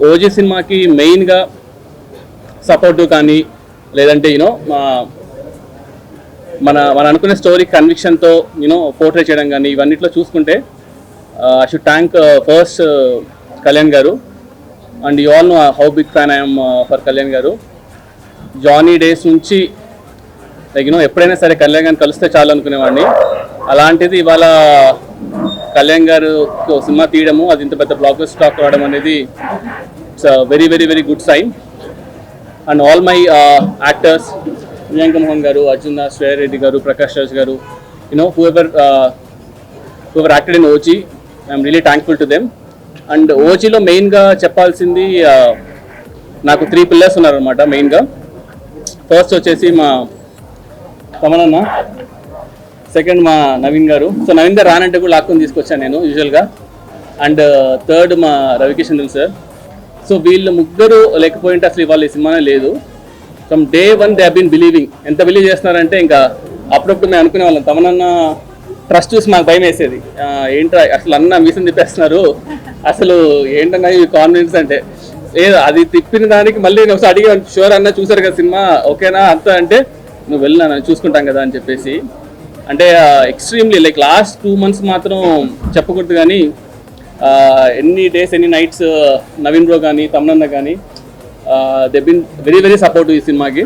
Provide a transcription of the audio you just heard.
OG సినిమాకి మెయిన్గా supportive కానీ లేదంటే మన అనుకునే స్టోరీ కన్విక్షన్తో పోర్ట్రేట్ చేయడం కానీ ఇవన్నిట్లో చూసుకుంటే I should thank first Kalyan garu. And you all know how big fan I'm for Kalyan garu. Johnny days నుంచి ఎప్పుడైనా సరే కళ్యాణ్ గారిని కలిస్తే చాలు అనుకునేవాడిని. అలాంటిది ఇవాళ కళ్యాణ్ గారు సినిమా తీయడము, అది ఇంత పెద్ద బ్లాక్ బస్టర్ టాక్ రావడం అనేది it's very very very good sign. And all my actors, Priyanka Mohan గారు, అర్జున్ దాస్, శ్రేయ రెడ్డి గారు, ప్రకాష్ రాజ్ గారు, whoever acted in OG, I'm really thankful to them. And ఓజీలో మెయిన్గా చెప్పాల్సింది నాకు 3 పిల్లర్స్ ఉన్నారనమాట మెయిన్గా. ఫస్ట్ వచ్చేసి మా తమనన్న, సెకండ్ మా నవీన్ గారు. సో నవీన్ గారు రానంటే కూడా లాక్కొని తీసుకొచ్చాను నేను యూజువల్గా. అండ్ థర్డ్ మా రవికిషన్ సార్. సో వీళ్ళు ముగ్గురు లేకపోయింటే అసలు ఇవాళ ఈ సినిమానే లేదు. From day 1 they have been believing. ఎంత బిలీవ్ చేస్తున్నారంటే ఇంకా అప్పుడప్పుడు మేము అనుకునే వాళ్ళం, తమనన్న ట్రస్ట్ చూసి మాకు భయం వేసేది, ఏంట్రా అసలు అన్న మీసం తిప్పేస్తున్నారు, అసలు ఏంటన్నా ఈ కాన్ఫిడెన్స్ అంటే. లేదు, అది తిప్పిన దానికి మళ్ళీ నేను ఒకసారి అడిగి, షూర్ అన్న చూసారు కదా సినిమా ఓకేనా అంత అంటే, నువ్వు వెళ్ళినా చూసుకుంటాం కదా అని చెప్పేసి. అంటే ఎక్స్ట్రీమ్లీ లాస్ట్ 2 months మాత్రం చెప్పకూడదు కానీ ఎన్ని డేస్ ఎన్ని నైట్స్ నవీన్ బ్రో కానీ తమనన్న కానీ they been very very supportive ఈ సినిమాకి.